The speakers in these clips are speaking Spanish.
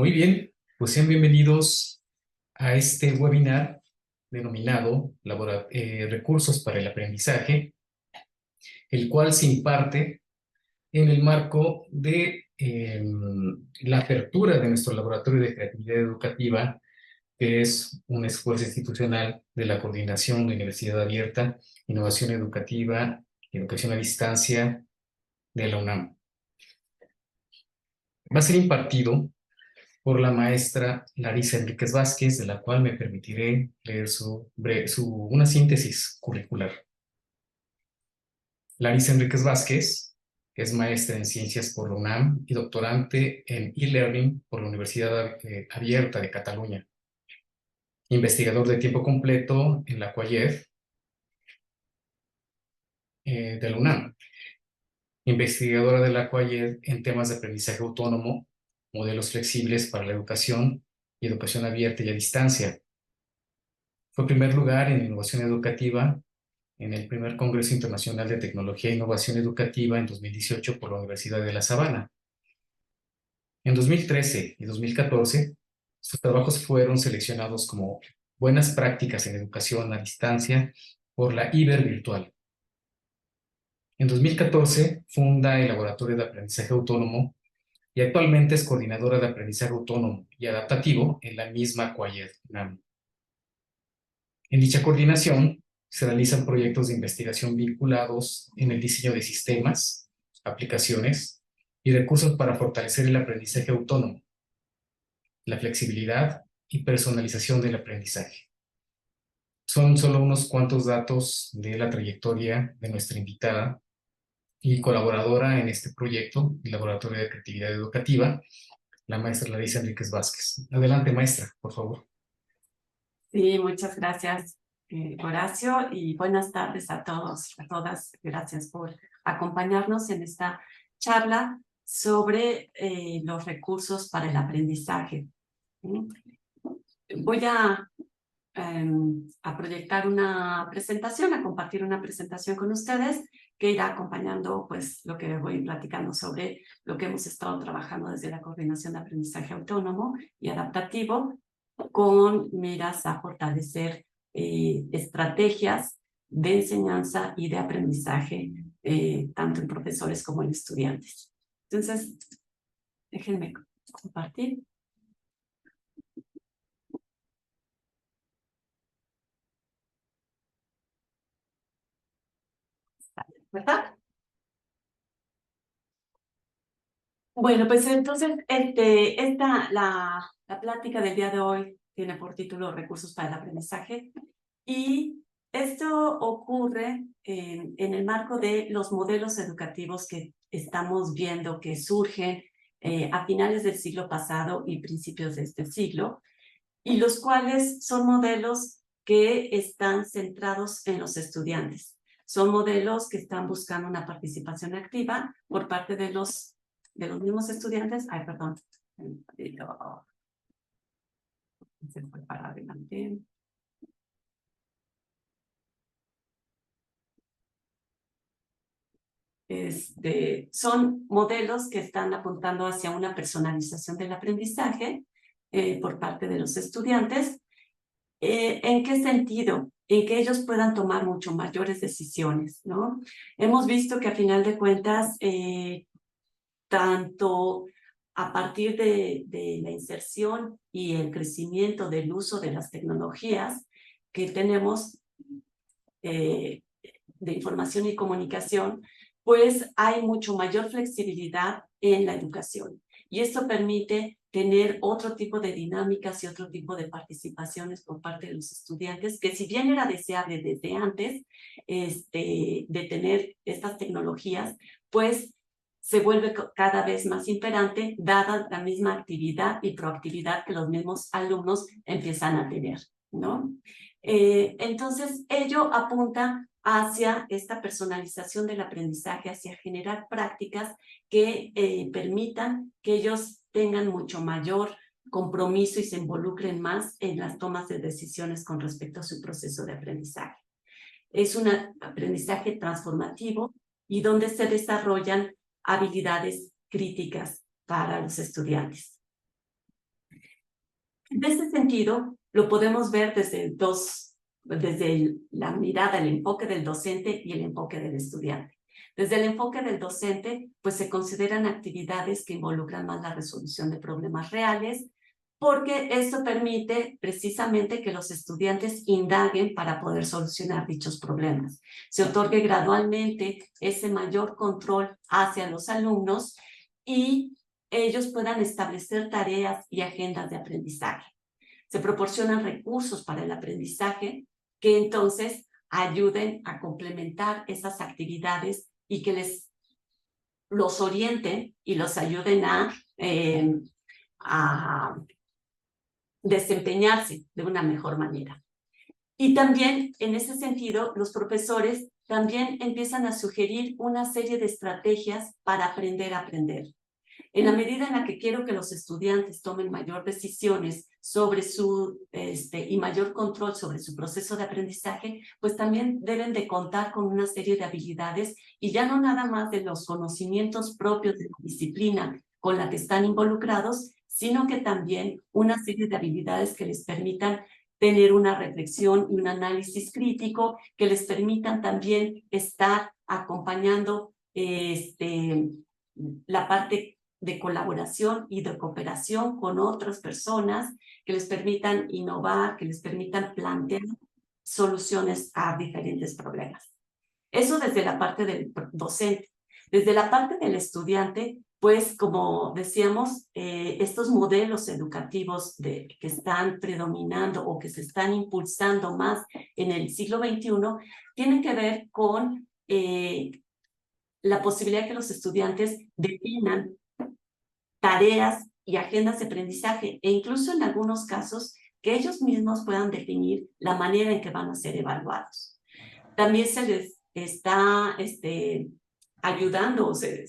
Muy bien, pues sean bienvenidos a este webinar denominado Recursos para el Aprendizaje, el cual se imparte en el marco de la apertura de nuestro Laboratorio de Creatividad Educativa, que es un esfuerzo institucional de la Coordinación de Universidad Abierta, Innovación Educativa y Educación a Distancia de la UNAM. Va a ser impartido por la maestra Larisa Enríquez Vázquez, de la cual me permitiré leer una síntesis curricular. Larisa Enríquez Vázquez es maestra en Ciencias por la UNAM y doctorante en e-learning por la Universidad Abierta de Cataluña. Investigador de tiempo completo en la CUAYED de la UNAM. Investigadora de la CUAYED en temas de aprendizaje autónomo, modelos flexibles para la educación y educación abierta y a distancia. Fue primer lugar en innovación educativa en el primer Congreso Internacional de Tecnología e Innovación Educativa en 2018 por la Universidad de La Sabana. En 2013 y 2014, sus trabajos fueron seleccionados como buenas prácticas en educación a distancia por la IBER Virtual. En 2014 funda el Laboratorio de Aprendizaje Autónomo y actualmente es coordinadora de aprendizaje autónomo y adaptativo en la misma CUAYED UNAM. En dicha coordinación se realizan proyectos de investigación vinculados en el diseño de sistemas, aplicaciones y recursos para fortalecer el aprendizaje autónomo, la flexibilidad y personalización del aprendizaje. Son solo unos cuantos datos de la trayectoria de nuestra invitada y colaboradora en este proyecto, el Laboratorio de Creatividad Educativa, la maestra Larisa Enríquez Vázquez. Adelante, maestra, por favor. Sí, muchas gracias, Horacio, y buenas tardes a todos, a todas. Gracias por acompañarnos en esta charla sobre los recursos para el aprendizaje. Voy a proyectar una presentación, a compartir una presentación con ustedes que irá acompañando pues lo que voy platicando sobre lo que hemos estado trabajando desde la Coordinación de Aprendizaje Autónomo y Adaptativo con miras a fortalecer estrategias de enseñanza y de aprendizaje tanto en profesores como en estudiantes. Entonces, déjenme compartir. ¿Verdad? Bueno, pues entonces la plática del día de hoy tiene por título Recursos para el Aprendizaje y esto ocurre en el marco de los modelos educativos que estamos viendo que surgen a finales del siglo pasado y principios de este siglo, y los cuales son modelos que están centrados en los estudiantes. Son modelos que están buscando una participación activa por parte de los mismos estudiantes. Ay, perdón. Se fue para adelante. Son modelos que están apuntando hacia una personalización del aprendizaje por parte de los estudiantes. ¿En qué sentido? En que ellos puedan tomar mucho mayores decisiones, ¿no? Hemos visto que a final de cuentas, tanto a partir de la inserción y el crecimiento del uso de las tecnologías que tenemos de información y comunicación, pues hay mucho mayor flexibilidad en la educación. Y esto permite tener otro tipo de dinámicas y otro tipo de participaciones por parte de los estudiantes, que si bien era deseable desde antes de tener estas tecnologías, pues se vuelve cada vez más imperante, dada la misma actividad y proactividad que los mismos alumnos empiezan a tener, ¿no? Entonces, ello apunta hacia esta personalización del aprendizaje, hacia generar prácticas que permitan que ellos tengan mucho mayor compromiso y se involucren más en las tomas de decisiones con respecto a su proceso de aprendizaje. Es un aprendizaje transformativo y donde se desarrollan habilidades críticas para los estudiantes. En ese sentido, lo podemos ver desde la mirada, el enfoque del docente y el enfoque del estudiante. Desde el enfoque del docente, pues se consideran actividades que involucran más la resolución de problemas reales, porque esto permite precisamente que los estudiantes indaguen para poder solucionar dichos problemas. Se otorgue gradualmente ese mayor control hacia los alumnos y ellos puedan establecer tareas y agendas de aprendizaje. Se proporcionan recursos para el aprendizaje que entonces ayuden a complementar esas actividades y que los orienten y los ayuden a desempeñarse de una mejor manera. Y también, en ese sentido, los profesores también empiezan a sugerir una serie de estrategias para aprender a aprender. En la medida en la que quiero que los estudiantes tomen mayor decisiones sobre y mayor control sobre su proceso de aprendizaje, pues también deben de contar con una serie de habilidades y ya no nada más de los conocimientos propios de la disciplina con la que están involucrados, sino que también una serie de habilidades que les permitan tener una reflexión y un análisis crítico, que les permitan también estar acompañando la parte de colaboración y de cooperación con otras personas, que les permitan innovar, que les permitan plantear soluciones a diferentes problemas. Eso desde la parte del docente. Desde la parte del estudiante, pues como decíamos, estos modelos educativos que están predominando o que se están impulsando más en el siglo XXI tienen que ver con la posibilidad de que los estudiantes definan tareas y agendas de aprendizaje e incluso en algunos casos que ellos mismos puedan definir la manera en que van a ser evaluados. También se les está ayudando o se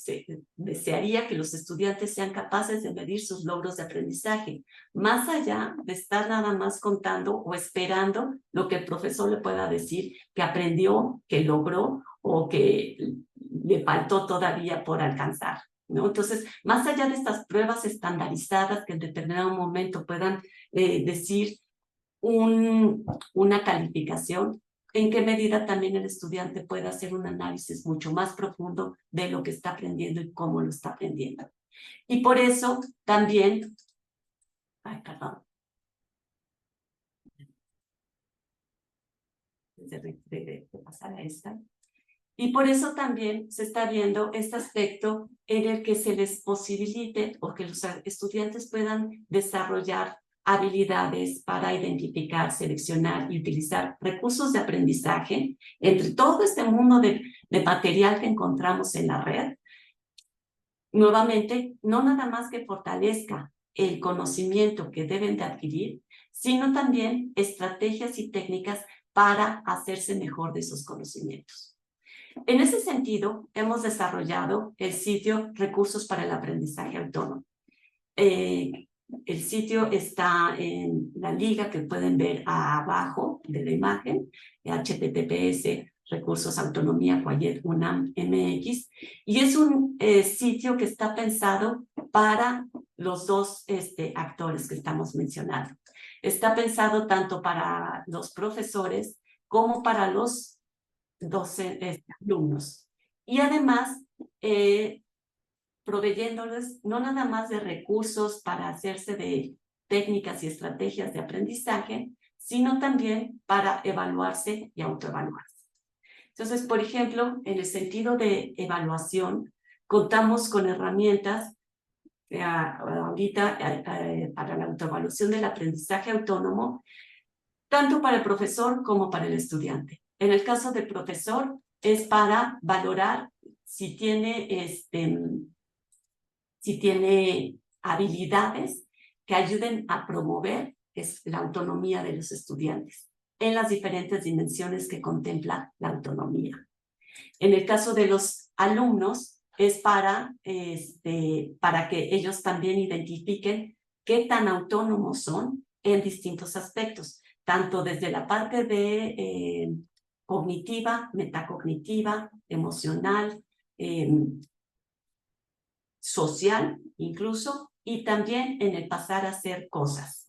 desearía que los estudiantes sean capaces de medir sus logros de aprendizaje, más allá de estar nada más contando o esperando lo que el profesor le pueda decir que aprendió, que logró o que le faltó todavía por alcanzar, ¿no? Entonces, más allá de estas pruebas estandarizadas que en determinado momento puedan decir una calificación, en qué medida también el estudiante puede hacer un análisis mucho más profundo de lo que está aprendiendo y cómo lo está aprendiendo. Y por eso también, perdón, de pasar a esta. Y por eso también se está viendo este aspecto en el que se les posibilite o que los estudiantes puedan desarrollar habilidades para identificar, seleccionar y utilizar recursos de aprendizaje entre todo este mundo de material que encontramos en la red. Nuevamente, no nada más que fortalezca el conocimiento que deben de adquirir, sino también estrategias y técnicas para hacerse mejor de esos conocimientos. En ese sentido, hemos desarrollado el sitio Recursos para el Aprendizaje Autónomo. El sitio está en la liga que pueden ver abajo de la imagen, https Autonomía Quallet UNAM MX, y es un sitio que está pensado para los dos actores que estamos mencionando. Está pensado tanto para los profesores como para los alumnos. Y además, proveyéndoles no nada más de recursos para hacerse de técnicas y estrategias de aprendizaje, sino también para evaluarse y autoevaluarse. Entonces, por ejemplo, en el sentido de evaluación, contamos con herramientas ahorita para la autoevaluación del aprendizaje autónomo, tanto para el profesor como para el estudiante. En el caso del profesor, es para valorar si tiene habilidades que ayuden a promover la autonomía de los estudiantes en las diferentes dimensiones que contempla la autonomía. En el caso de los alumnos, es para que ellos también identifiquen qué tan autónomos son en distintos aspectos, tanto desde la parte de cognitiva, metacognitiva, emocional, social incluso, y también en el pasar a hacer cosas.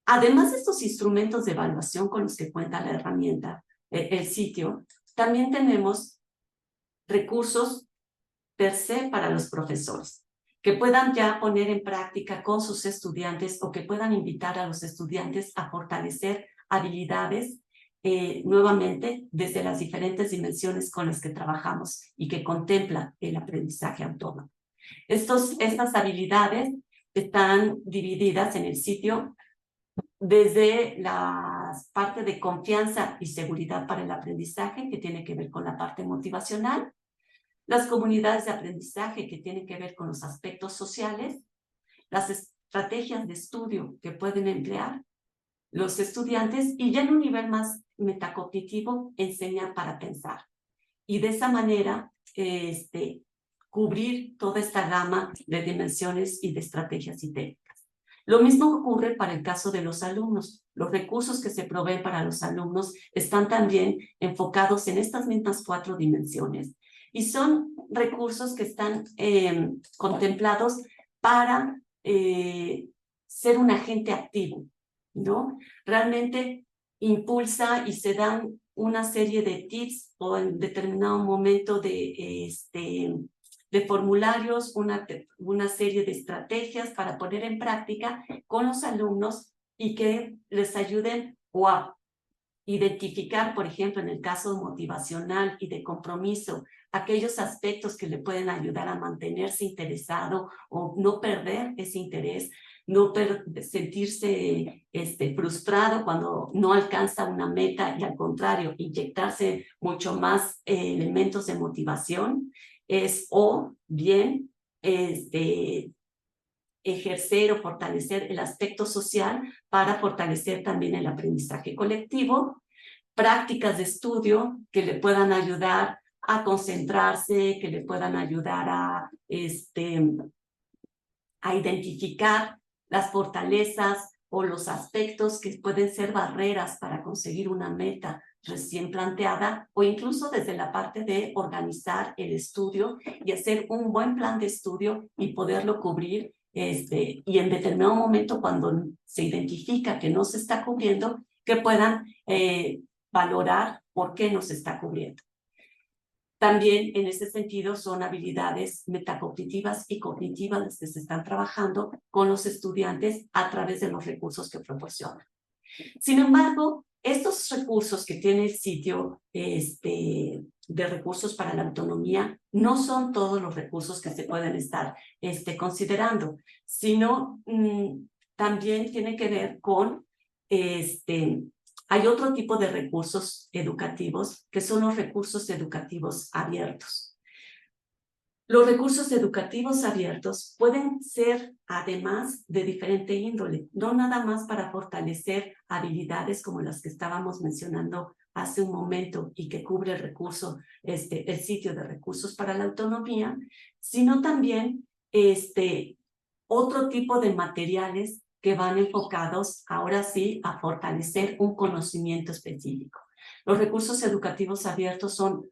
Además de estos instrumentos de evaluación con los que cuenta la herramienta, el sitio, también tenemos recursos per se para los profesores, que puedan ya poner en práctica con sus estudiantes o que puedan invitar a los estudiantes a fortalecer habilidades nuevamente desde las diferentes dimensiones con las que trabajamos y que contempla el aprendizaje autónomo. Estas habilidades están divididas en el sitio desde la parte de confianza y seguridad para el aprendizaje, que tiene que ver con la parte motivacional, las comunidades de aprendizaje, que tienen que ver con los aspectos sociales, las estrategias de estudio que pueden emplear los estudiantes, y ya en un nivel más metacognitivo, enseñar para pensar. Y de esa manera, cubrir toda esta gama de dimensiones y de estrategias y técnicas. Lo mismo ocurre para el caso de los alumnos. Los recursos que se proveen para los alumnos están también enfocados en estas mismas 4 dimensiones. Y son recursos que están contemplados para ser un agente activo, ¿no? Realmente impulsa y se dan una serie de tips o en determinado momento de formularios, una serie de estrategias para poner en práctica con los alumnos y que les ayuden o a identificar, por ejemplo, en el caso motivacional y de compromiso, aquellos aspectos que le pueden ayudar a mantenerse interesado o no perder ese interés, no sentirse frustrado cuando no alcanza una meta y al contrario, inyectarse mucho más elementos de motivación, o bien ejercer o fortalecer el aspecto social para fortalecer también el aprendizaje colectivo, prácticas de estudio que le puedan ayudar a concentrarse, que le puedan ayudar a identificar las fortalezas o los aspectos que pueden ser barreras para conseguir una meta recién planteada, o incluso desde la parte de organizar el estudio y hacer un buen plan de estudio y poderlo cubrir, y en determinado momento cuando se identifica que no se está cubriendo, que puedan valorar por qué no se está cubriendo. También en ese sentido son habilidades metacognitivas y cognitivas las que se están trabajando con los estudiantes a través de los recursos que proporcionan. Sin embargo, estos recursos que tiene el sitio de recursos para la autonomía no son todos los recursos que se pueden estar considerando, sino también tiene que ver con hay otro tipo de recursos educativos que son los recursos educativos abiertos. Los recursos educativos abiertos pueden ser además de diferente índole, no nada más para fortalecer habilidades como las que estábamos mencionando hace un momento y que cubre el recurso, el sitio de recursos para la autonomía, sino también otro tipo de materiales que van enfocados ahora sí a fortalecer un conocimiento específico. Los recursos educativos abiertos son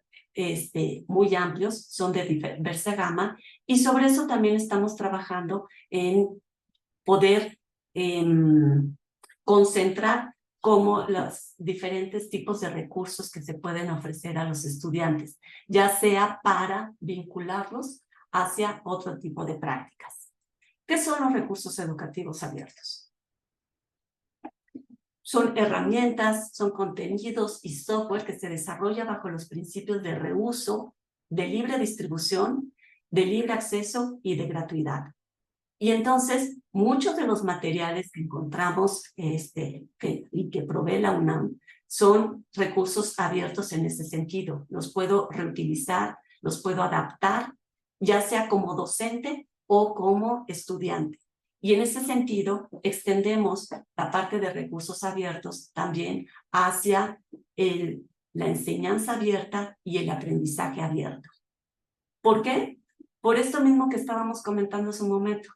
muy amplios, son de diversa gama, y sobre eso también estamos trabajando en poder concentrar como los diferentes tipos de recursos que se pueden ofrecer a los estudiantes, ya sea para vincularlos hacia otro tipo de prácticas. ¿Qué son los recursos educativos abiertos? Son herramientas, son contenidos y software que se desarrolla bajo los principios de reuso, de libre distribución, de libre acceso y de gratuidad. Y entonces, muchos de los materiales que encontramos y que provee la UNAM son recursos abiertos en ese sentido. Los puedo reutilizar, los puedo adaptar, ya sea como docente o como estudiante. Y en ese sentido, extendemos la parte de recursos abiertos también hacia la enseñanza abierta y el aprendizaje abierto. ¿Por qué? Por esto mismo que estábamos comentando hace un momento.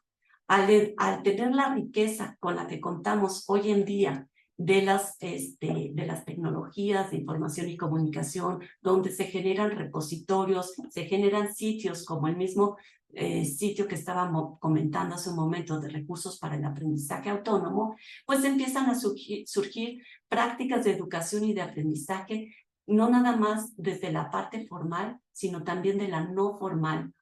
Al tener la riqueza con la que contamos hoy en día de las tecnologías de información y comunicación, donde se generan repositorios, se generan sitios como el mismo sitio que estábamos comentando hace un momento de recursos para el aprendizaje autónomo, pues empiezan a surgir prácticas de educación y de aprendizaje, no nada más desde la parte formal, sino también de la no formal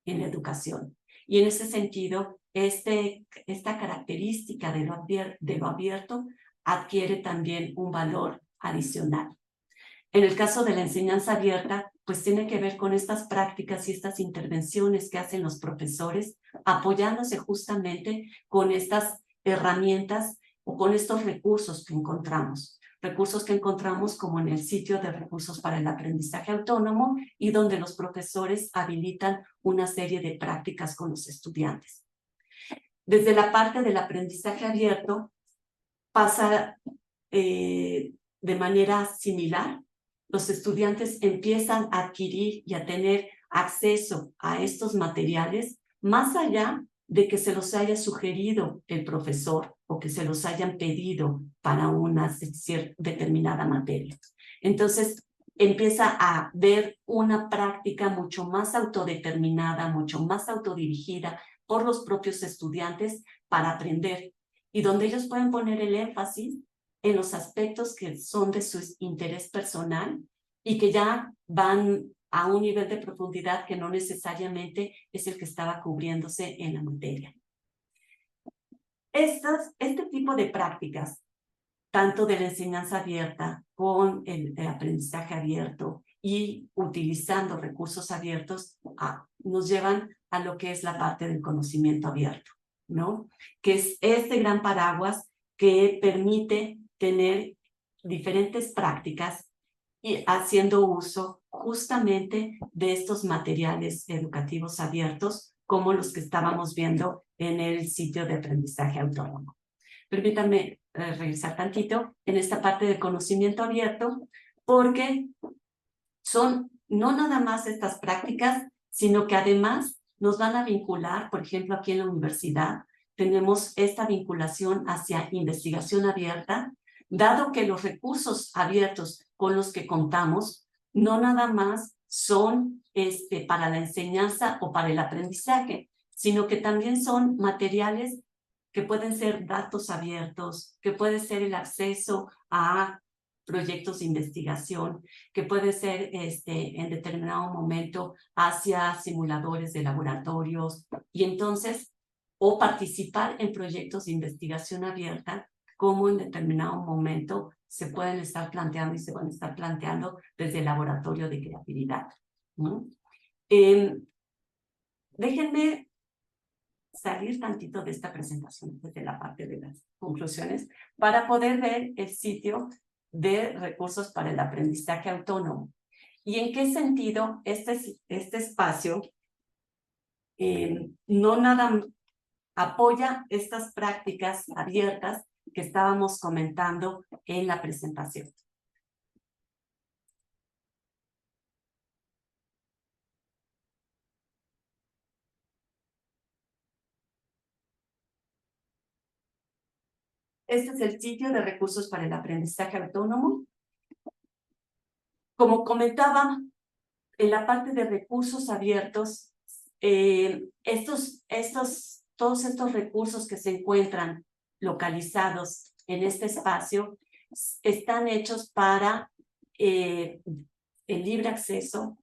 en la educación. Y en ese sentido, esta característica de lo abierto adquiere también un valor adicional. En el caso de la enseñanza abierta, pues tiene que ver con estas prácticas y estas intervenciones que hacen los profesores, apoyándose justamente con estas herramientas o con estos recursos que encontramos. Recursos que encontramos como en el sitio de recursos para el aprendizaje autónomo y donde los profesores habilitan una serie de prácticas con los estudiantes. Desde la parte del aprendizaje abierto pasa de manera similar. Los estudiantes empiezan a adquirir y a tener acceso a estos materiales más allá de que se los haya sugerido el profesor o que se los hayan pedido para una determinada materia. Entonces, empieza a ver una práctica mucho más autodeterminada, mucho más autodirigida por los propios estudiantes para aprender y donde ellos pueden poner el énfasis en los aspectos que son de su interés personal y que ya van a un nivel de profundidad que no necesariamente es el que estaba cubriéndose en la materia. Este tipo de prácticas, tanto de la enseñanza abierta con el aprendizaje abierto y utilizando recursos abiertos, nos llevan a lo que es la parte del conocimiento abierto, ¿no? Que es este gran paraguas que permite tener diferentes prácticas y haciendo uso justamente de estos materiales educativos abiertos como los que estábamos viendo en el sitio de aprendizaje autónomo. Permítanme regresar tantito en esta parte de conocimiento abierto, porque son no nada más estas prácticas, sino que además nos van a vincular, por ejemplo, aquí en la universidad, tenemos esta vinculación hacia investigación abierta, dado que los recursos abiertos con los que contamos no nada más son para la enseñanza o para el aprendizaje, sino que también son materiales que pueden ser datos abiertos, que puede ser el acceso a proyectos de investigación, que puede ser en determinado momento hacia simuladores de laboratorios, y entonces, o participar en proyectos de investigación abierta, como en determinado momento se pueden estar planteando y se van a estar planteando desde el laboratorio de creatividad, ¿no? Déjenme salir tantito de esta presentación desde la parte de las conclusiones para poder ver el sitio de recursos para el aprendizaje autónomo. ¿Y en qué sentido este espacio no nada apoya estas prácticas abiertas que estábamos comentando en la presentación? Este es el sitio de recursos para el aprendizaje autónomo. Como comentaba, en la parte de recursos abiertos, todos estos recursos que se encuentran localizados en este espacio están hechos para el libre acceso,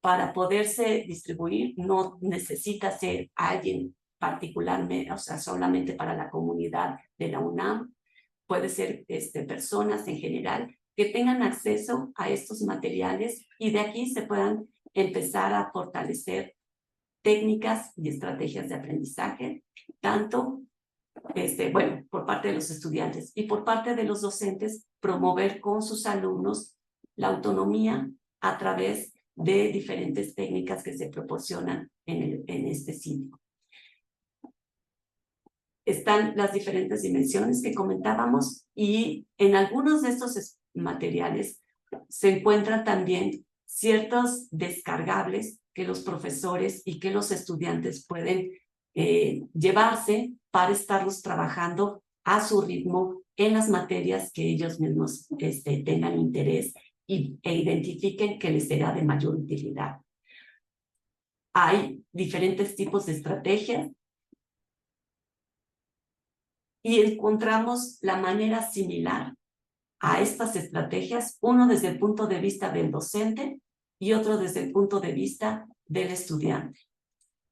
para poderse distribuir. No necesita ser alguien particularmente, o sea, solamente para la comunidad de la UNAM. Puede ser personas en general que tengan acceso a estos materiales y de aquí se puedan empezar a fortalecer técnicas y estrategias de aprendizaje, tanto por parte de los estudiantes y por parte de los docentes, promover con sus alumnos la autonomía a través de diferentes técnicas que se proporcionan en este sitio. Están las diferentes dimensiones que comentábamos y en algunos de estos materiales se encuentran también ciertos descargables que los profesores y que los estudiantes pueden llevarse para estarlos trabajando a su ritmo en las materias que ellos mismos tengan interés e identifiquen que les será de mayor utilidad. hay diferentes tipos de estrategias y encontramos la manera similar a estas estrategias, uno desde el punto de vista del docente y otro desde el punto de vista del estudiante.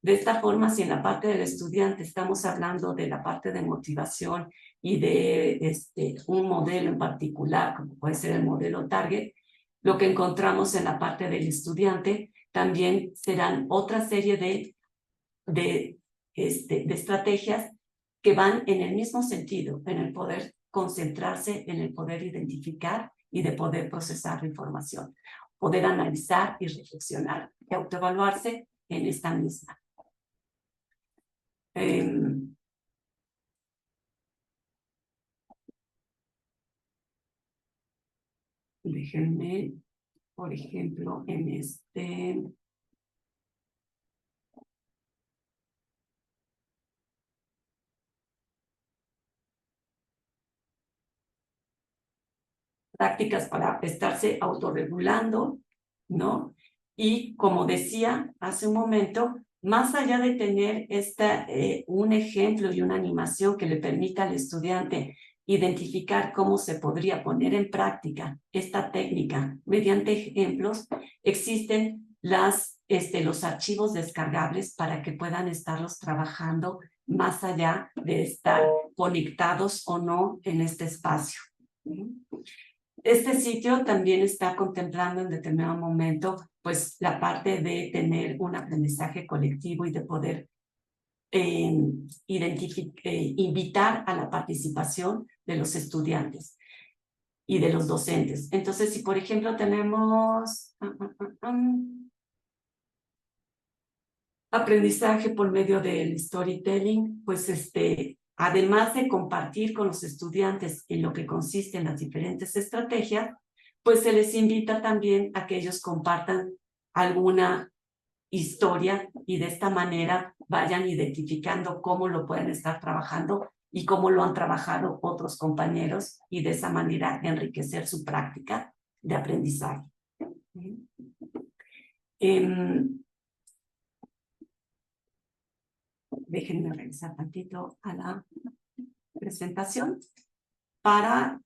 De esta forma, si en la parte del estudiante estamos hablando de la parte de motivación y de un modelo en particular, como puede ser el modelo Target, lo que encontramos en la parte del estudiante también serán otra serie de estrategias que van en el mismo sentido, en el poder concentrarse, en el poder identificar y de poder procesar la información, poder analizar y reflexionar y autoevaluarse en esta misma. Déjenme, por ejemplo, en prácticas para estarse autorregulando, ¿no? Y como decía hace un momento, más allá de tener un ejemplo y una animación que le permita al estudiante identificar cómo se podría poner en práctica esta técnica mediante ejemplos, existen los archivos descargables para que puedan estarlos trabajando más allá de estar conectados o no en este espacio. Este sitio también está contemplando en determinado momento pues la parte de tener un aprendizaje colectivo y de poder invitar a la participación de los estudiantes y de los docentes. Entonces, si por ejemplo tenemos aprendizaje por medio del storytelling, pues además de compartir con los estudiantes en lo que consisten las diferentes estrategias, pues se les invita también a que ellos compartan alguna historia y de esta manera vayan identificando cómo lo pueden estar trabajando y cómo lo han trabajado otros compañeros y de esa manera enriquecer su práctica de aprendizaje. Déjenme regresar tantito a la presentación para,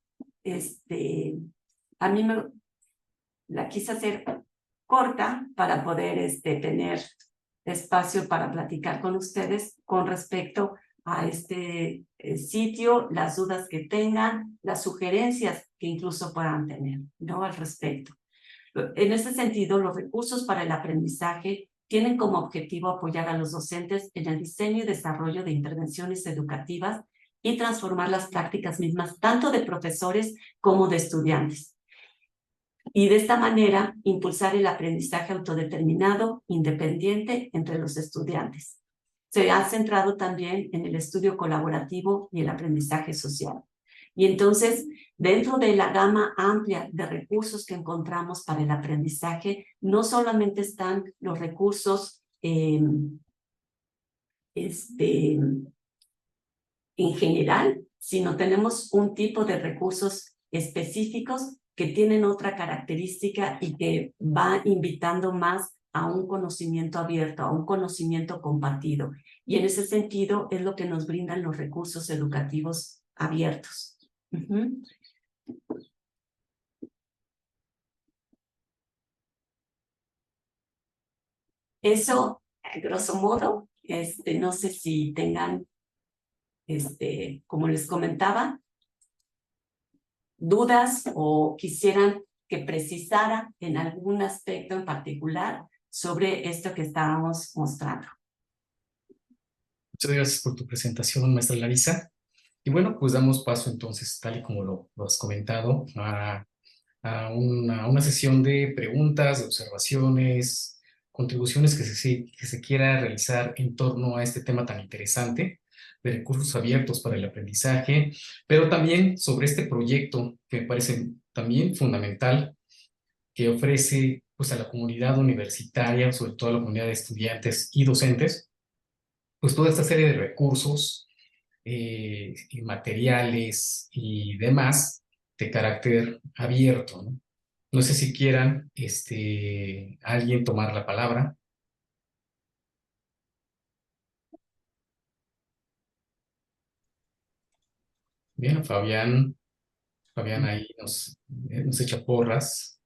a mí la quise hacer corta para poder tener espacio para platicar con ustedes con respecto a este sitio, las dudas que tengan, las sugerencias que incluso puedan tener, ¿no? Al respecto. En ese sentido, los recursos para el aprendizaje tienen como objetivo apoyar a los docentes en el diseño y desarrollo de intervenciones educativas y transformar las prácticas mismas tanto de profesores como de estudiantes. Y de esta manera, impulsar el aprendizaje autodeterminado, independiente entre los estudiantes. Se ha centrado también en el estudio colaborativo y el aprendizaje social. Y entonces, dentro de la gama amplia de recursos que encontramos para el aprendizaje, no solamente están los recursos en general, sino tenemos un tipo de recursos específicos que tienen otra característica y que va invitando más a un conocimiento abierto, a un conocimiento compartido. Y en ese sentido es lo que nos brindan los recursos educativos abiertos. Eso, a grosso modo, no sé si tengan, como les comentaba, dudas o quisieran que precisara en algún aspecto en particular sobre esto que estábamos mostrando. Muchas gracias por tu presentación, maestra Larisa. Y bueno, pues damos paso entonces, tal y como lo has comentado, a una sesión de preguntas, de observaciones, contribuciones que se quiera realizar en torno a este tema tan interesante de recursos abiertos para el aprendizaje, pero también sobre este proyecto que me parece también fundamental, que ofrece pues, a la comunidad universitaria, sobre todo a la comunidad de estudiantes y docentes, pues toda esta serie de recursos, y materiales y demás de carácter abierto, ¿no? No sé si quieran alguien tomar la palabra. Bien, Fabián ahí nos echa porras.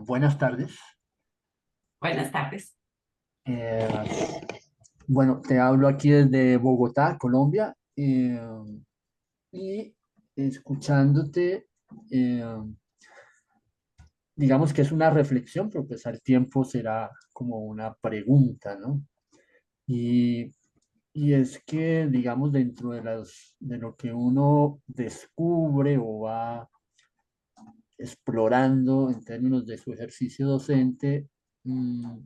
Buenas tardes. Buenas tardes. Eh, bueno, te hablo aquí desde Bogotá, Colombia, y escuchándote, eh, digamos que es una reflexión, pero pues al tiempo será como una pregunta, ¿no? Y, y es que, digamos, dentro de lo que uno descubre o va explorando en términos de su ejercicio docente, mm,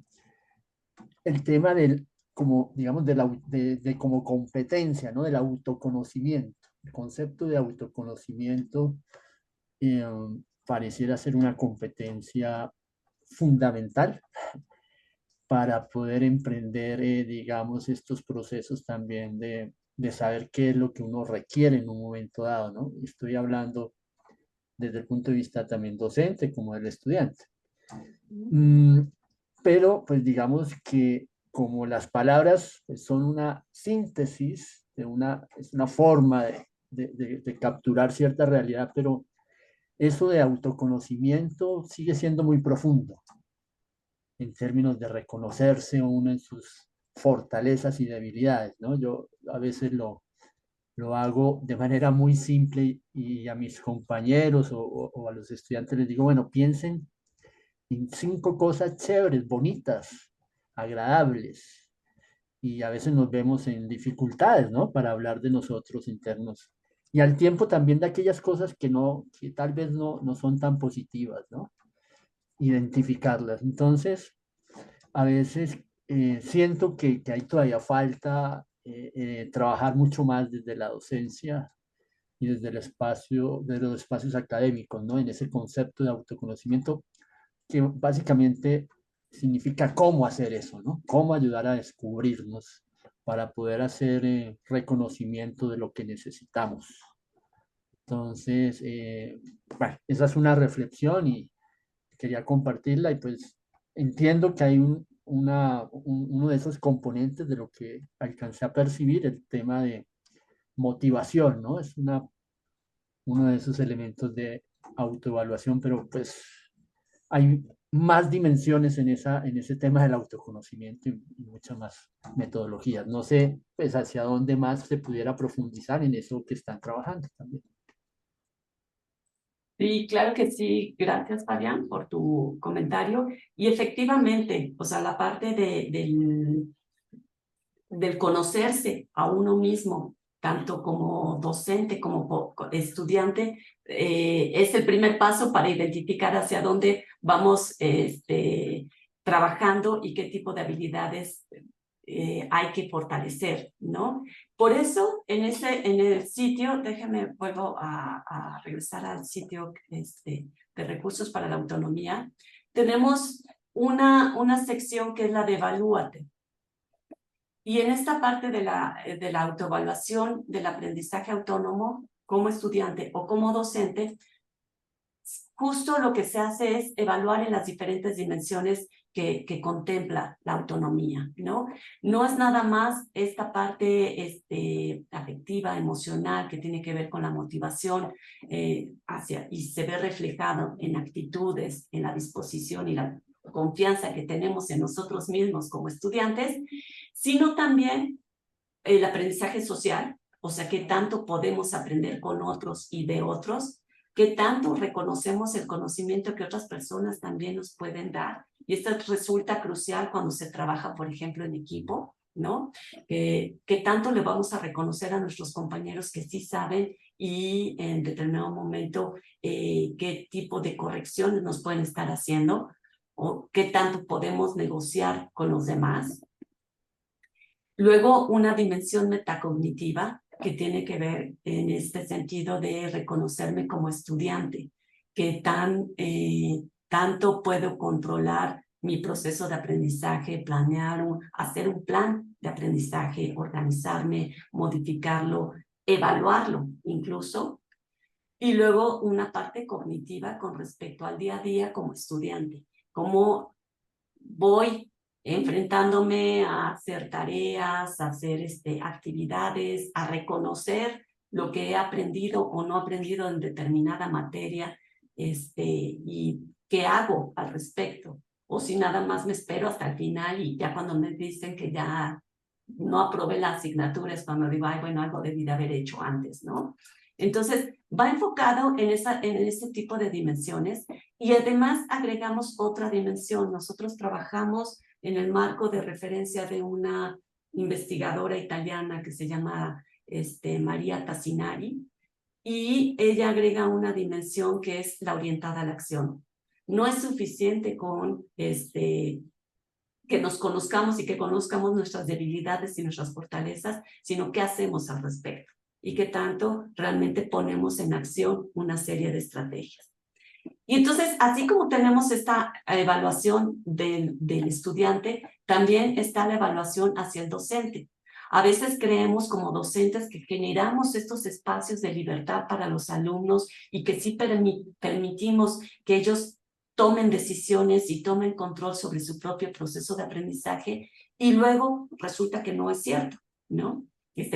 el tema del, como, digamos, de como competencia, ¿no? Del autoconocimiento. El concepto de autoconocimiento eh, pareciera ser una competencia fundamental para poder emprender, digamos, estos procesos también de saber qué es lo que uno requiere en un momento dado, ¿no? Estoy hablando desde el punto de vista también docente como del estudiante. Mm, pero pues digamos que como las palabras pues, son una síntesis es una forma de capturar cierta realidad, pero eso de autoconocimiento sigue siendo muy profundo en términos de reconocerse uno en sus fortalezas y debilidades, ¿no? Yo a veces lo hago de manera muy simple y a mis compañeros o a los estudiantes les digo, bueno, piensen en 5 cosas chéveres, bonitas, agradables. Y a veces nos vemos en dificultades, ¿no? Para hablar de nosotros internos. Y al tiempo también de aquellas cosas que no, que tal vez no son tan positivas, ¿no? Identificarlas. Entonces, a veces siento que hay todavía falta trabajar mucho más desde la docencia y desde el espacio, de los espacios académicos, ¿no? En ese concepto de autoconocimiento que básicamente significa cómo hacer eso, ¿no? Cómo ayudar a descubrirnos para poder hacer reconocimiento de lo que necesitamos. Entonces, bueno, esa es una reflexión y quería compartirla y pues entiendo que hay uno de esos componentes de lo que alcancé a percibir, el tema de motivación, ¿no? Es uno de esos elementos de autoevaluación, pero pues hay más dimensiones en ese tema del autoconocimiento y muchas más metodologías. No sé, pues, hacia dónde más se pudiera profundizar en eso que están trabajando también. Sí, claro que sí. Gracias, Fabián, por tu comentario. Y efectivamente, o sea, la parte del conocerse a uno mismo, tanto como docente como estudiante, es el primer paso para identificar hacia dónde vamos trabajando y qué tipo de habilidades hay que fortalecer, ¿no? Por eso, en el sitio, déjeme, vuelvo a regresar al sitio de recursos para la autonomía, tenemos una sección que es la de Evalúate. Y en esta parte de la autoevaluación del aprendizaje autónomo como estudiante o como docente, justo lo que se hace es evaluar en las diferentes dimensiones que contempla la autonomía, ¿no? No es nada más esta parte afectiva, emocional, que tiene que ver con la motivación y se ve reflejado en actitudes, en la disposición y la confianza que tenemos en nosotros mismos como estudiantes, sino también el aprendizaje social, o sea, qué tanto podemos aprender con otros y de otros, qué tanto reconocemos el conocimiento que otras personas también nos pueden dar. Y esto resulta crucial cuando se trabaja, por ejemplo, en equipo, ¿no? ¿Qué tanto le vamos a reconocer a nuestros compañeros que sí saben y en determinado momento qué tipo de correcciones nos pueden estar haciendo? ¿O qué tanto podemos negociar con los demás? Luego, una dimensión metacognitiva que tiene que ver en este sentido de reconocerme como estudiante, que tanto puedo controlar mi proceso de aprendizaje, hacer un plan de aprendizaje, organizarme, modificarlo, evaluarlo incluso. Y luego una parte cognitiva con respecto al día a día como estudiante, cómo voy enfrentándome a hacer tareas, a hacer actividades, a reconocer lo que he aprendido o no aprendido en determinada materia, y qué hago al respecto. O si nada más me espero hasta el final y ya cuando me dicen que ya no aprobé la asignatura es cuando digo, ay, bueno, algo debí de haber hecho antes, ¿no? Entonces, va enfocado en ese tipo de dimensiones y además agregamos otra dimensión. Nosotros trabajamos en el marco de referencia de una investigadora italiana que se llama María Tassinari, y ella agrega una dimensión que es la orientada a la acción. No es suficiente con que nos conozcamos y que conozcamos nuestras debilidades y nuestras fortalezas, sino qué hacemos al respecto y qué tanto realmente ponemos en acción una serie de estrategias. Y entonces, así como tenemos esta evaluación del estudiante, también está la evaluación hacia el docente. A veces creemos como docentes que generamos estos espacios de libertad para los alumnos y que sí permitimos que ellos tomen decisiones y tomen control sobre su propio proceso de aprendizaje, y luego resulta que no es cierto, ¿no?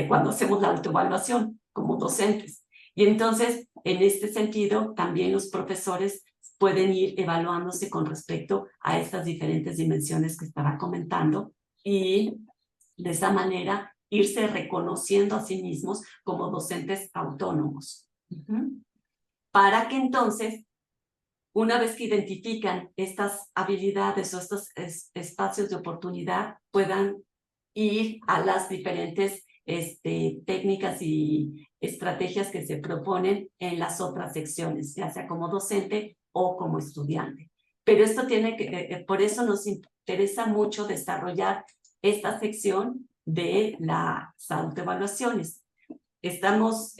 Cuando hacemos la autoevaluación como docentes. Y entonces, en este sentido, también los profesores pueden ir evaluándose con respecto a estas diferentes dimensiones que estaba comentando, y de esa manera irse reconociendo a sí mismos como docentes autónomos. Para que entonces, una vez que identifican estas habilidades o estos espacios de oportunidad, puedan ir a las diferentes técnicas y estrategias que se proponen en las otras secciones, ya sea como docente o como estudiante. Pero esto tiene que, por eso nos interesa mucho desarrollar esta sección de las autoevaluaciones. Estamos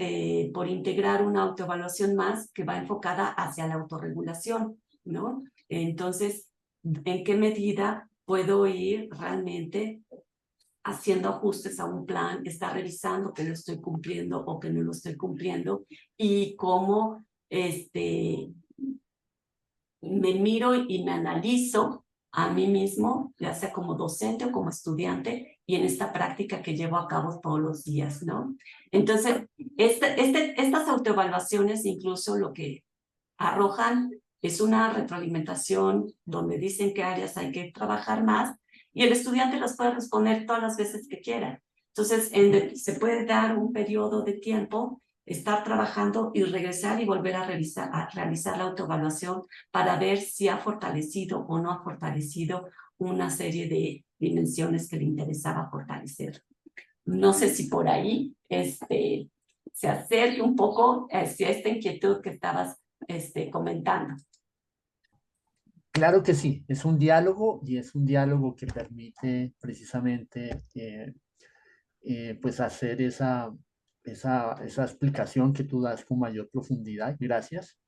por integrar una autoevaluación más que va enfocada hacia la autorregulación, ¿no? Entonces, ¿en qué medida puedo ir realmente haciendo ajustes a un plan, estar revisando que lo estoy cumpliendo o que no lo estoy cumpliendo, y cómo me miro y me analizo a mí mismo, ya sea como docente o como estudiante, y en esta práctica que llevo a cabo todos los días, ¿no? Entonces, estas autoevaluaciones incluso lo que arrojan es una retroalimentación donde dicen qué áreas hay que trabajar más, y el estudiante las puede responder todas las veces que quiera. Entonces, se puede dar un periodo de tiempo, estar trabajando y regresar y volver a realizar la autoevaluación para ver si ha fortalecido o no ha fortalecido una serie de dimensiones que le interesaba fortalecer. No sé si por ahí se acerque un poco hacia esta inquietud que estabas comentando. Claro que sí, es un diálogo y es un diálogo que permite precisamente pues hacer esa explicación que tú das con mayor profundidad. Gracias.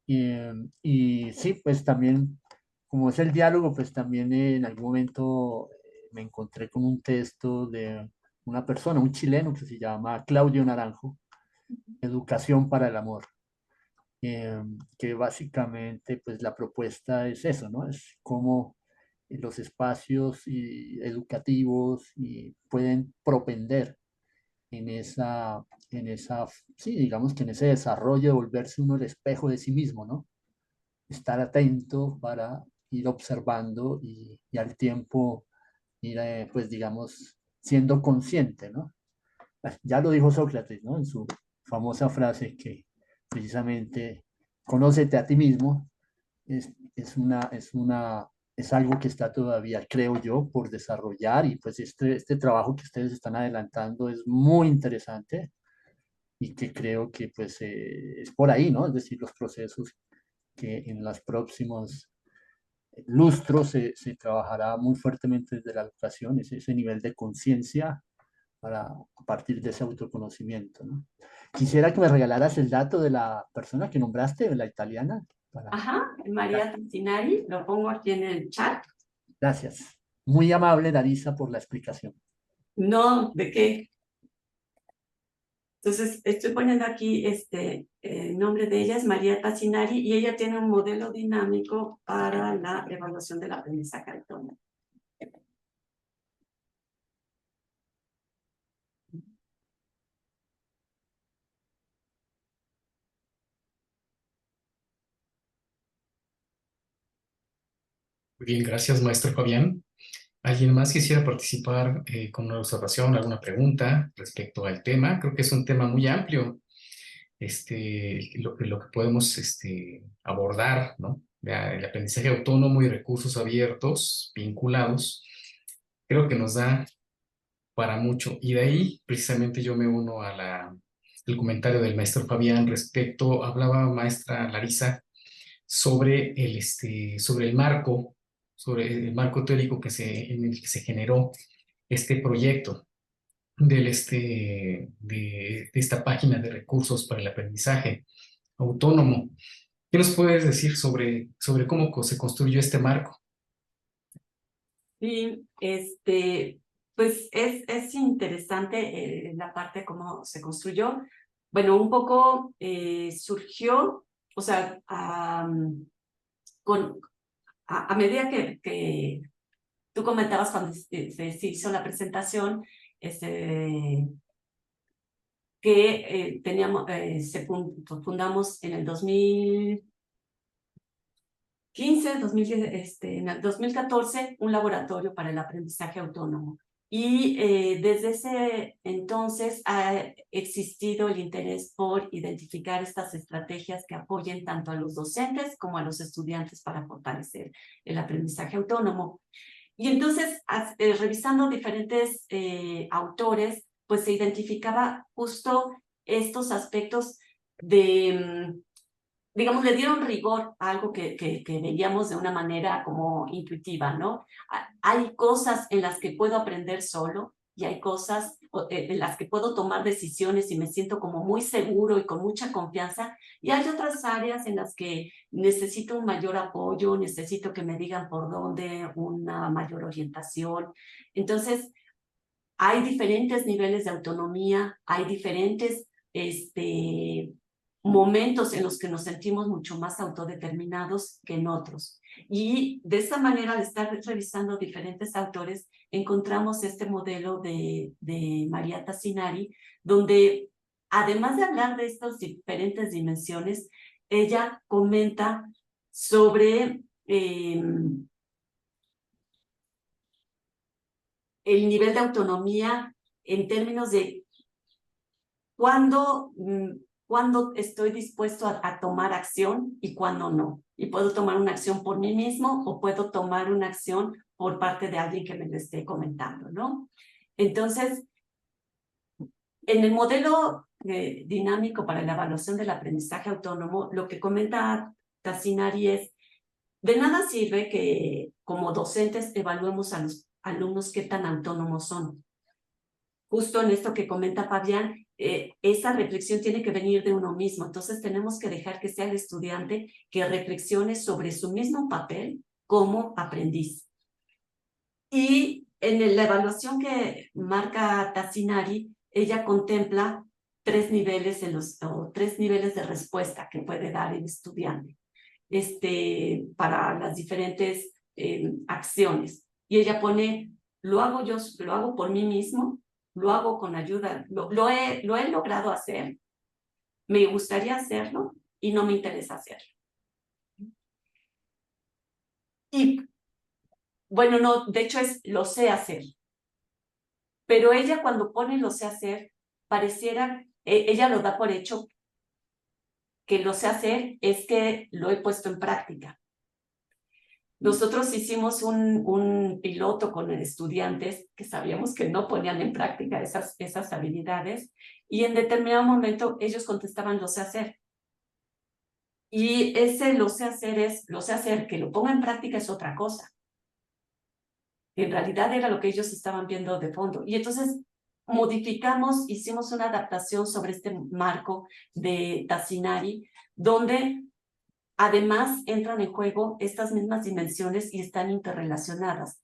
Y sí, pues también, como es el diálogo, pues también en algún momento me encontré con un texto de una persona, un chileno que se llama Claudio Naranjo, Educación para el Amor, que básicamente pues la propuesta es eso, ¿no? Es cómo los espacios educativos pueden propender en esa, sí, digamos que en ese desarrollo de volverse uno el espejo de sí mismo, ¿no? Estar atento para ir observando y al tiempo ir, pues digamos, siendo consciente, ¿no? Ya lo dijo Sócrates, ¿no? En su famosa frase que precisamente, conócete a ti mismo, es algo que está todavía, creo yo, por desarrollar, y pues este trabajo que ustedes están adelantando es muy interesante y que creo que pues es por ahí, ¿no? Es decir, los procesos que en los próximos lustros se trabajará muy fuertemente desde la educación, ese nivel de conciencia a partir de ese autoconocimiento, ¿no? Quisiera que me regalaras el dato de la persona que nombraste, de la italiana. Ajá, María Tassinari, lo pongo aquí en el chat. Gracias. Muy amable, Larisa, por la explicación. No, ¿de qué? Entonces, estoy poniendo aquí el nombre de ella, es María Tassinari, y ella tiene un modelo dinámico para la evaluación del aprendizaje autónomo. Muy bien, gracias, maestro Fabián. ¿Alguien más quisiera participar con una observación, alguna pregunta respecto al tema? Creo que es un tema muy amplio, lo que podemos abordar, ¿no? El aprendizaje autónomo y recursos abiertos vinculados, creo que nos da para mucho. Y de ahí, precisamente, yo me uno a el comentario del maestro Fabián respecto, hablaba maestra Larisa sobre sobre el marco teórico en el que se generó este proyecto de esta página de recursos para el aprendizaje autónomo. ¿Qué nos puedes decir sobre cómo se construyó este marco? Sí, pues es interesante la parte cómo se construyó. Bueno, un poco surgió, o sea, a medida que tú comentabas cuando se hizo la presentación, que teníamos, fundamos en el 2015, en el 2014, un laboratorio para el aprendizaje autónomo. Y desde ese entonces ha existido el interés por identificar estas estrategias que apoyen tanto a los docentes como a los estudiantes para fortalecer el aprendizaje autónomo. Y entonces, revisando diferentes autores, pues se identificaba justo estos aspectos de, digamos, le dieron rigor a algo que veíamos de una manera como intuitiva, ¿no? Hay cosas en las que puedo aprender solo y hay cosas en las que puedo tomar decisiones y me siento como muy seguro y con mucha confianza, y hay otras áreas en las que necesito un mayor apoyo, necesito que me digan por dónde, una mayor orientación. Entonces, hay diferentes niveles de autonomía, hay diferentes momentos en los que nos sentimos mucho más autodeterminados que en otros. Y de esta manera, de estar revisando diferentes autores, encontramos este modelo de María Tassinari, donde además de hablar de estas diferentes dimensiones, ella comenta sobre el nivel de autonomía en términos de cuándo estoy dispuesto a tomar acción y cuándo no. Y puedo tomar una acción por mí mismo o puedo tomar una acción por parte de alguien que me lo esté comentando, ¿no? Entonces, en el modelo dinámico para la evaluación del aprendizaje autónomo, lo que comenta Tassinari es, de nada sirve que como docentes evaluemos a los alumnos qué tan autónomos son. Justo en esto que comenta Fabián, esa reflexión tiene que venir de uno mismo. Entonces tenemos que dejar que sea el estudiante que reflexione sobre su mismo papel como aprendiz. Y en la evaluación que marca Tassinari, ella contempla tres niveles de respuesta que puede dar el estudiante para las diferentes acciones. Y ella pone, lo hago por mí mismo, lo hago con ayuda, lo he logrado hacer, me gustaría hacerlo y no me interesa hacerlo. Y bueno, no, de hecho lo sé hacer. Pero ella cuando pone lo sé hacer, pareciera, ella lo da por hecho que lo sé hacer es que lo he puesto en práctica. Nosotros hicimos un piloto con estudiantes que sabíamos que no ponían en práctica esas habilidades, y en determinado momento ellos contestaban lo sé hacer. Y ese lo sé hacer, que lo ponga en práctica es otra cosa. En realidad era lo que ellos estaban viendo de fondo. Y entonces modificamos, hicimos una adaptación sobre este marco de Tassinari, donde además entran en juego estas mismas dimensiones y están interrelacionadas.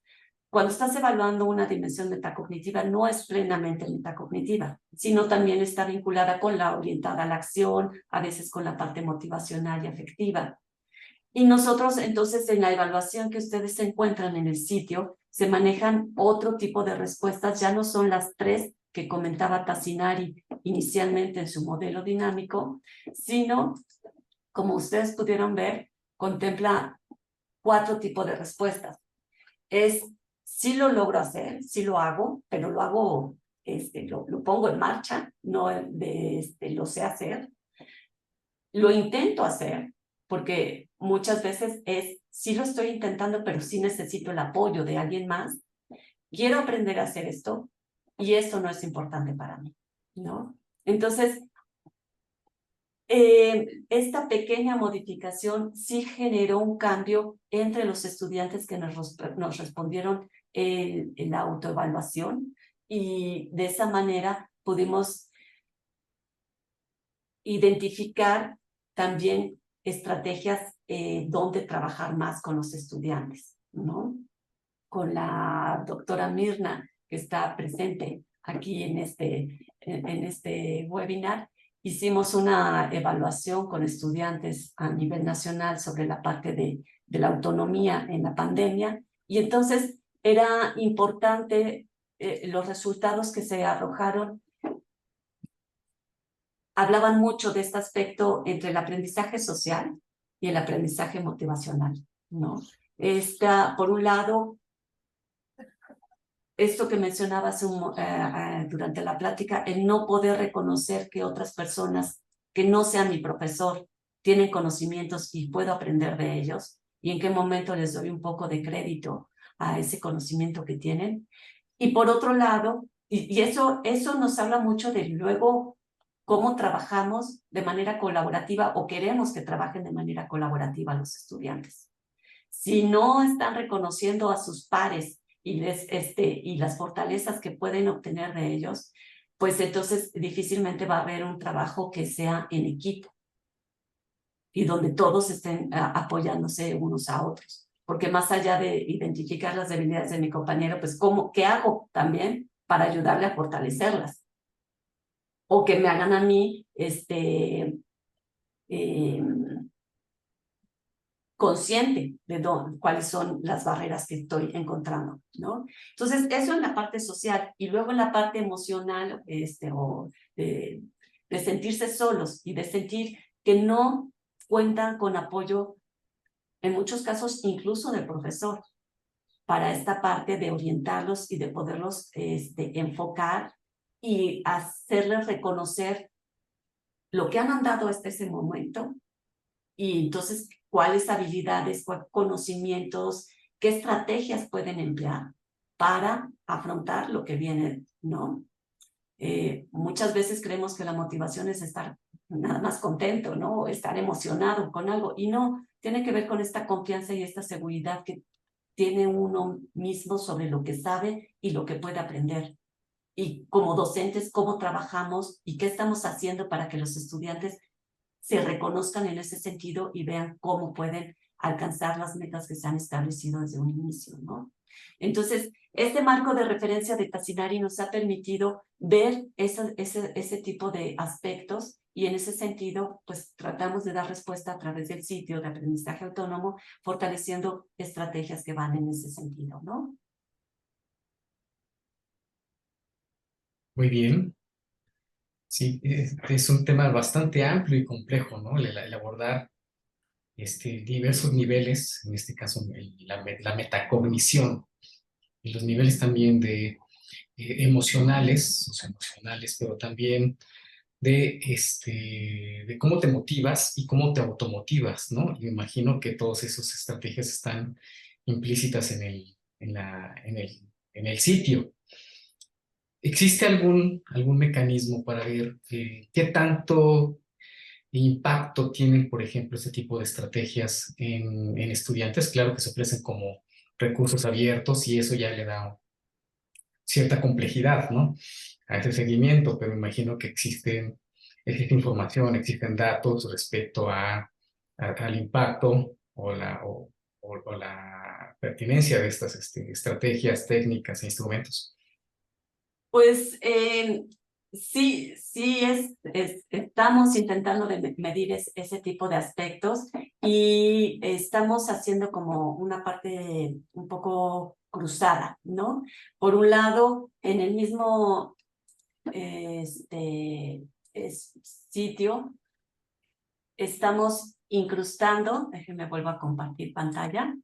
Cuando estás evaluando una dimensión metacognitiva, no es plenamente metacognitiva, sino también está vinculada con la orientada a la acción, a veces con la parte motivacional y afectiva. Y nosotros, entonces, en la evaluación que ustedes se encuentran en el sitio, se manejan otro tipo de respuestas, ya no son las tres que comentaba Tassinari inicialmente en su modelo dinámico, sino, como ustedes pudieron ver, contempla 4 tipos de respuestas. Sí lo logro hacer, sí lo hago, pero lo hago, lo pongo en marcha, no lo sé hacer. Lo intento hacer, porque muchas veces sí lo estoy intentando, pero sí necesito el apoyo de alguien más. Quiero aprender a hacer esto y esto no es importante para mí, ¿no? Entonces, esta pequeña modificación sí generó un cambio entre los estudiantes que nos respondieron en la autoevaluación, y de esa manera pudimos identificar también estrategias donde trabajar más con los estudiantes, ¿no? Con la doctora Mirna, que está presente aquí en este webinar, hicimos una evaluación con estudiantes a nivel nacional sobre la parte de la autonomía en la pandemia, y entonces era importante los resultados que se arrojaron. Hablaban mucho de este aspecto entre el aprendizaje social y el aprendizaje motivacional, ¿no? Por un lado, esto que mencionabas durante la plática, el no poder reconocer que otras personas que no sean mi profesor tienen conocimientos y puedo aprender de ellos, y en qué momento les doy un poco de crédito a ese conocimiento que tienen. Y por otro lado, y eso nos habla mucho de luego cómo trabajamos de manera colaborativa, o queremos que trabajen de manera colaborativa los estudiantes. Si no están reconociendo a sus pares y las fortalezas que pueden obtener de ellos, pues entonces difícilmente va a haber un trabajo que sea en equipo y donde todos estén apoyándose unos a otros. Porque más allá de identificar las debilidades de mi compañero, pues ¿qué hago también para ayudarle a fortalecerlas? O que me hagan a mí consciente de cuáles son las barreras que estoy encontrando, ¿no? Entonces, eso en la parte social, y luego en la parte emocional, o de sentirse solos y de sentir que no cuentan con apoyo, en muchos casos incluso del profesor, para esta parte de orientarlos y de poderlos enfocar y hacerles reconocer lo que han andado hasta ese momento. Y entonces, ¿cuáles habilidades, cuáles conocimientos, qué estrategias pueden emplear para afrontar lo que viene, ¿no? Muchas veces creemos que la motivación es estar nada más contento, ¿no? O estar emocionado con algo, y no, tiene que ver con esta confianza y esta seguridad que tiene uno mismo sobre lo que sabe y lo que puede aprender. Y como docentes, cómo trabajamos y qué estamos haciendo para que los estudiantes se reconozcan en ese sentido y vean cómo pueden alcanzar las metas que se han establecido desde un inicio, ¿no? Entonces, este marco de referencia de Tassinari nos ha permitido ver ese tipo de aspectos, y en ese sentido, pues tratamos de dar respuesta a través del sitio de aprendizaje autónomo, fortaleciendo estrategias que van en ese sentido, ¿no? Muy bien. Sí, es un tema bastante amplio y complejo, ¿no? El abordar diversos niveles, en este caso la metacognición, y los niveles también de emocionales, socioemocionales, pero también de cómo te motivas y cómo te automotivas, ¿no? Yo imagino que todas esas estrategias están implícitas en el sitio. ¿Existe algún mecanismo para ver qué tanto impacto tienen, por ejemplo, este tipo de estrategias en estudiantes? Claro que se ofrecen como recursos abiertos y eso ya le da cierta complejidad, ¿no? A ese seguimiento, pero imagino que existe información, existen datos respecto al impacto o la pertinencia de estas estrategias, técnicas e instrumentos. Pues sí, estamos intentando medir ese tipo de aspectos, y estamos haciendo como una parte un poco cruzada, ¿no? Por un lado, en el mismo sitio, estamos incrustando, déjenme vuelvo a compartir pantalla,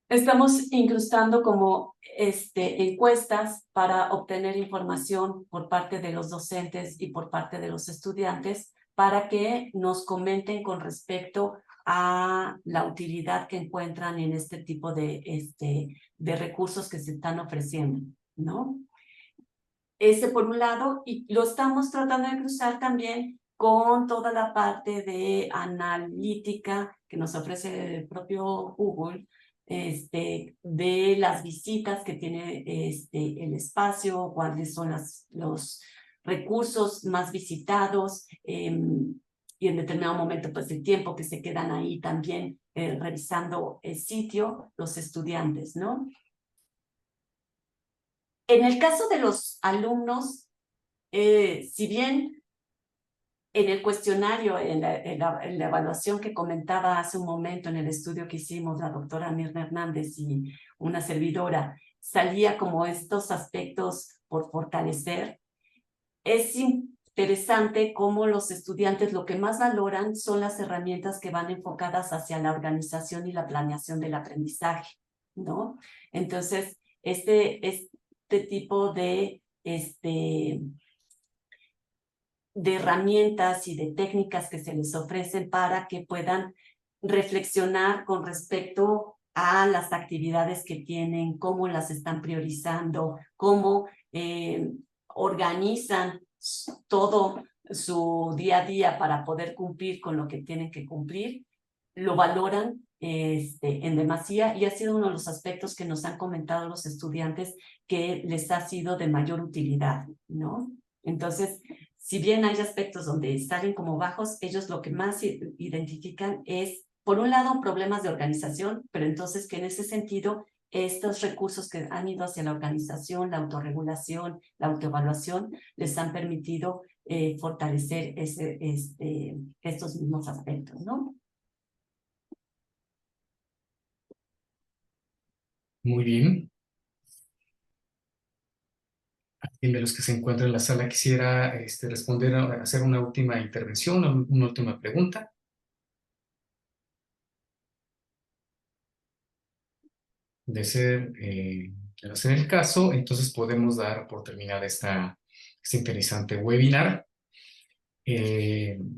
Estamos incrustando como encuestas para obtener información por parte de los docentes y por parte de los estudiantes para que nos comenten con respecto a la utilidad que encuentran en este tipo de recursos que se están ofreciendo, ¿no? Ese por un lado, y lo estamos tratando de cruzar también con toda la parte de analítica que nos ofrece el propio Google, de las visitas que tiene el espacio, cuáles son los recursos más visitados, y en determinado momento, pues el tiempo que se quedan ahí también revisando el sitio, los estudiantes, ¿no? En el caso de los alumnos, si bien en el cuestionario, en la evaluación que comentaba hace un momento en el estudio que hicimos la doctora Mirna Hernández y una servidora, salía como estos aspectos por fortalecer, es interesante cómo los estudiantes lo que más valoran son las herramientas que van enfocadas hacia la organización y la planeación del aprendizaje, ¿no? Entonces, este tipo de herramientas y de técnicas que se les ofrecen para que puedan reflexionar con respecto a las actividades que tienen, cómo las están priorizando, cómo organizan todo su día a día para poder cumplir con lo que tienen que cumplir, lo valoran en demasía y ha sido uno de los aspectos que nos han comentado los estudiantes que les ha sido de mayor utilidad, ¿no? Entonces, si bien hay aspectos donde salen como bajos, ellos lo que más identifican es, por un lado, problemas de organización, pero entonces que en ese sentido, estos recursos que han ido hacia la organización, la autorregulación, la autoevaluación, les han permitido fortalecer estos mismos aspectos, ¿no? Muy bien. ¿Alguien de los que se encuentra en la sala quisiera responder, hacer una última intervención, una última pregunta? De ser el caso, entonces podemos dar por terminada este interesante webinar.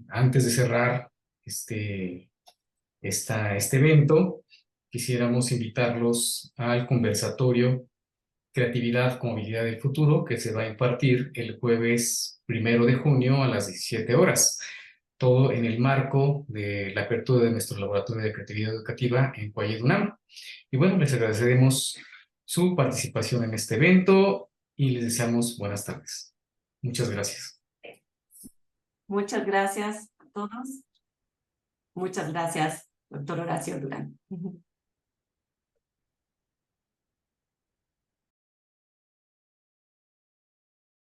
Antes de cerrar este evento, quisiéramos invitarlos al conversatorio Creatividad como habilidad del futuro, que se va a impartir el jueves 1 de junio a las 17 horas. Todo en el marco de la apertura de nuestro laboratorio de creatividad educativa en Cuayed UNAM. Y bueno, les agradeceremos su participación en este evento y les deseamos buenas tardes. Muchas gracias. Muchas gracias a todos. Muchas gracias, doctor Horacio Durán.